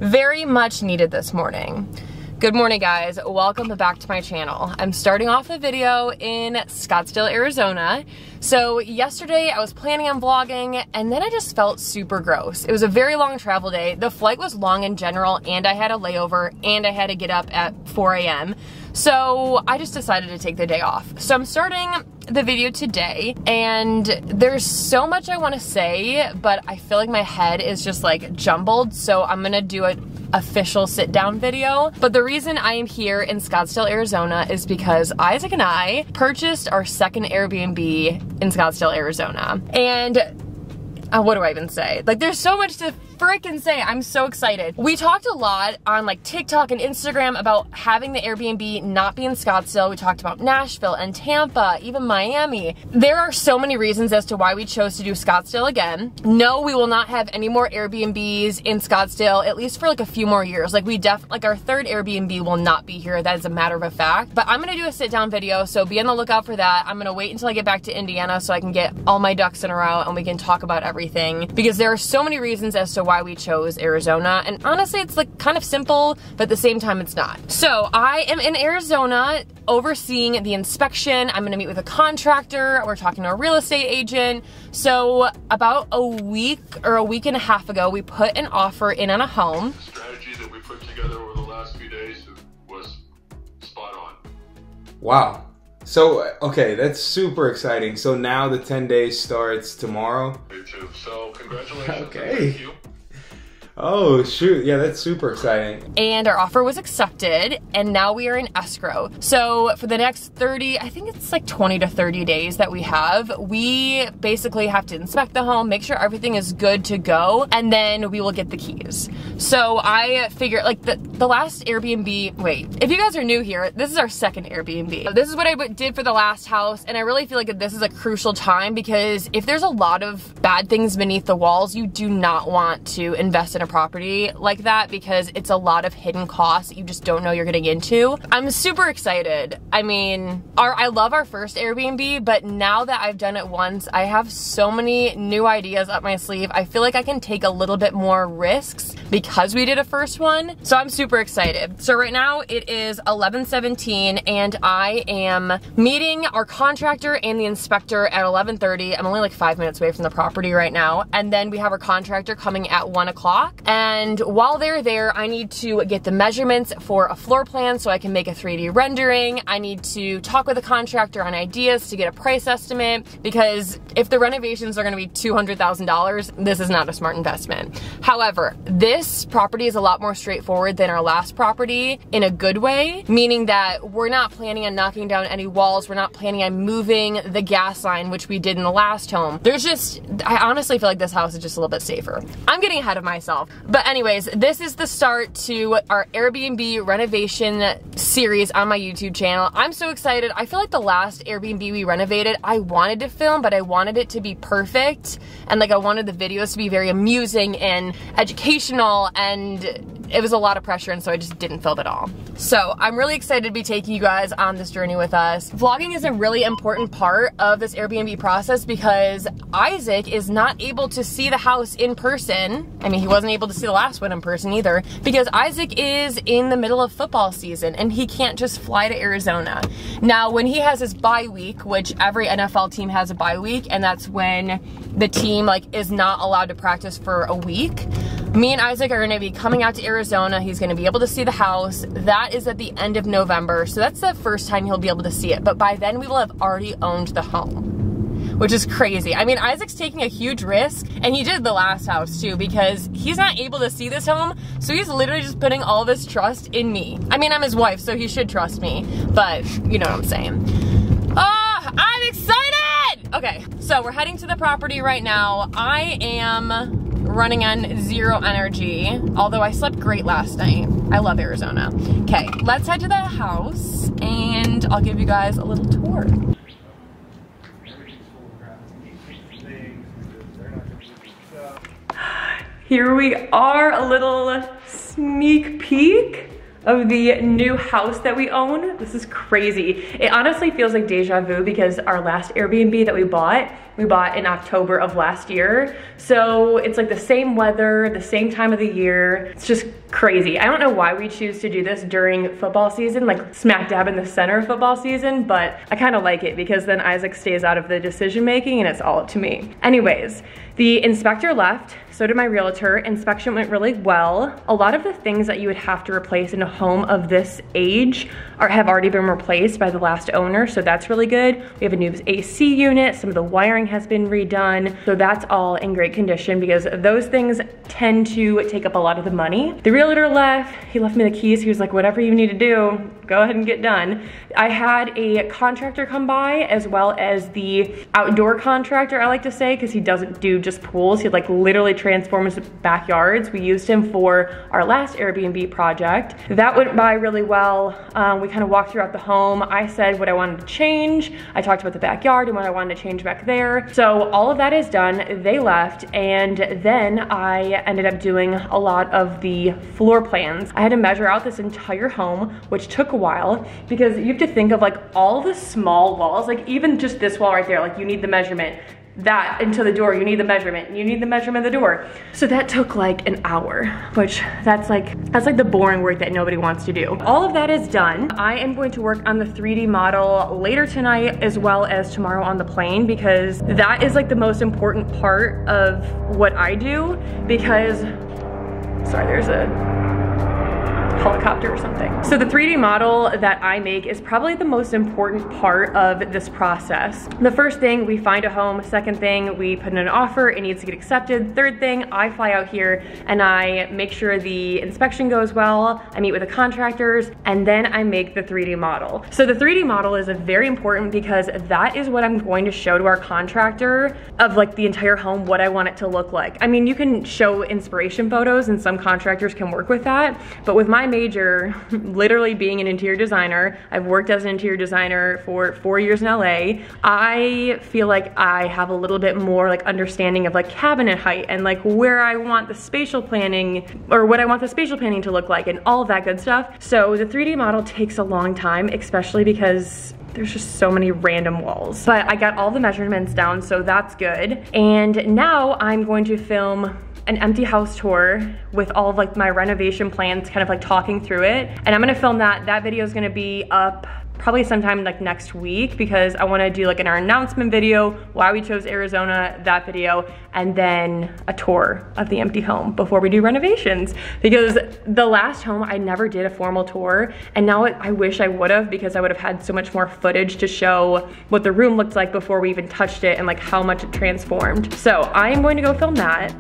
Very much needed this morning. Good morning, guys. Welcome back to my channel. I'm starting off the video in Scottsdale, Arizona. So yesterday I was planning on vlogging and then I just felt super gross. It was a very long travel day. The flight was long in general and I had a layover and I had to get up at 4 a.m. So I just decided to take the day off. So I'm starting the video today and there's so much I want to say, but I feel like my head is just like jumbled. So I'm gonna do an official sit down video. But the reason I am here in Scottsdale, Arizona is because Isaac and I purchased our second Airbnb in Scottsdale, Arizona. And what do I even say? Like, there's so much to freaking say. I'm so excited. We talked a lot on like TikTok and Instagram about having the Airbnb not be in Scottsdale. We talked about Nashville and Tampa, even Miami. There are so many reasons as to why we chose to do Scottsdale again. No, we will not have any more Airbnbs in Scottsdale, at least for like a few more years. Like like our third Airbnb will not be here. That is a matter of a fact. But I'm gonna do a sit down video, so be on the lookout for that. I'm gonna wait until I get back to Indiana so I can get all my ducks in a row and we can talk about everything, because there are so many reasons as to why we chose Arizona, and honestly it's like kind of simple, but at the same time it's not. So I am in Arizona overseeing the inspection. I'm gonna meet with a contractor. We're talking to a real estate agent. So about a week or a week and a half ago, we put an offer in on a home. The strategy that we put together over the last few days was spot on. Wow. So, okay, that's super exciting. So now the 10 days starts tomorrow? Me too. So congratulations. Okay. Thank you. Oh, shoot. Yeah, that's super exciting. And our offer was accepted, and now we are in escrow. So for the next 30, I think it's like 20 to 30 days that we have, we basically have to inspect the home, make sure everything is good to go, and then we will get the keys. So I figured, like, the last Airbnb, wait, if you guys are new here, this is our second Airbnb. This is what I did for the last house, and I really feel like this is a crucial time, because if there's a lot of bad things beneath the walls, you do not want to invest in a property like that, because it's a lot of hidden costs that you just don't know you're getting into. I'm super excited. I mean, I love our first Airbnb, but now that I've done it once, I have so many new ideas up my sleeve. I feel like I can take a little bit more risks because we did a first one. So I'm super excited. So right now it is 11:17 and I am meeting our contractor and the inspector at 11:30. I'm only like 5 minutes away from the property right now. And then we have our contractor coming at 1 o'clock. And while they're there, I need to get the measurements for a floor plan so I can make a 3D rendering. I need to talk with the contractor on ideas to get a price estimate, because if the renovations are gonna be $200,000, this is not a smart investment. However, this property is a lot more straightforward than our last property in a good way, meaning that we're not planning on knocking down any walls. We're not planning on moving the gas line, which we did in the last home. I honestly feel like this house is just a little bit safer. I'm getting ahead of myself. But anyways, this is the start to our Airbnb renovation series on my YouTube channel. I'm so excited. I feel like the last Airbnb we renovated, I wanted to film, but I wanted it to be perfect. And like I wanted the videos to be very amusing and educational, and it was a lot of pressure, and so I just didn't film it all. So I'm really excited to be taking you guys on this journey with us. Vlogging is a really important part of this Airbnb process because Isaac is not able to see the house in person. I mean, he wasn't able to see the last one in person either, because Isaac is in the middle of football season and he can't just fly to Arizona. Now, when he has his bye week, which every NFL team has a bye week, and that's when the team like is not allowed to practice for a week, me and Isaac are gonna be coming out to Arizona. He's gonna be able to see the house. That is at the end of November, so that's the first time he'll be able to see it. But by then we will have already owned the home, which is crazy. I mean, Isaac's taking a huge risk, and he did the last house too, because he's not able to see this home, so he's literally just putting all of his trust in me. I mean, I'm his wife, so he should trust me, but you know what I'm saying. Oh, I'm excited! Okay, so we're heading to the property right now. I am running on 0 energy, although I slept great last night. I love Arizona. Okay, let's head to the house, and I'll give you guys a little tour. Here we are, a little sneak peek of the new house that we own. This is crazy. It honestly feels like deja vu because our last Airbnb that we bought in October of last year. So it's like the same weather, the same time of the year. It's just crazy. I don't know why we choose to do this during football season, like smack dab in the center of football season, but I kind of like it because then Isaac stays out of the decision making and it's all up to me. Anyways, the inspector left, so did my realtor. Inspection went really well. A lot of the things that you would have to replace in a home of this age have already been replaced by the last owner, so that's really good. We have a new AC unit, some of the wiring has been redone, so that's all in great condition because those things tend to take up a lot of the money. The realtor left, he left me the keys, he was like, whatever you need to do, go ahead and get done. I had a contractor come by as well as the outdoor contractor, I like to say, because he doesn't do just pools, he like literally transforms backyards. We used him for our last Airbnb project. That went by really well. We kind of walked throughout the home. I said what I wanted to change. I talked about the backyard and what I wanted to change back there. So all of that is done. They left, and then I ended up doing a lot of the floor plans. I had to measure out this entire home, which took a while because you have to think of like all the small walls, like even just this wall right there, like you need the measurement. That into the door, you need the measurement. You need the measurement of the door. So that took like an hour, which that's like the boring work that nobody wants to do. All of that is done. I am going to work on the 3D model later tonight as well as tomorrow on the plane because that is like the most important part of what I do because, sorry, there's a helicopter or something. So the 3D model that I make is probably the most important part of this process. The first thing, we find a home. Second thing, we put in an offer, it needs to get accepted. Third thing, I fly out here and I make sure the inspection goes well. I meet with the contractors and then I make the 3D model. So the 3D model is very important because that is what I'm going to show to our contractor of like the entire home, what I want it to look like. I mean, you can show inspiration photos and some contractors can work with that, but with my major literally being an interior designer, I've worked as an interior designer for 4 years in LA, I feel like I have a little bit more like understanding of like cabinet height and like where I want the spatial planning or what I want the spatial planning to look like and all of that good stuff. So the 3D model takes a long time, especially because there's just so many random walls. But I got all the measurements down, so that's good. And now I'm going to film an empty house tour with all of like my renovation plans, kind of like talking through it. And I'm gonna film that. That video is gonna be up probably sometime like next week because I wanna do like our announcement video, why we chose Arizona, that video, and then a tour of the empty home before we do renovations. Because the last home, I never did a formal tour, and now I wish I would have because I would have had so much more footage to show what the room looked like before we even touched it and like how much it transformed. So I am going to go film that.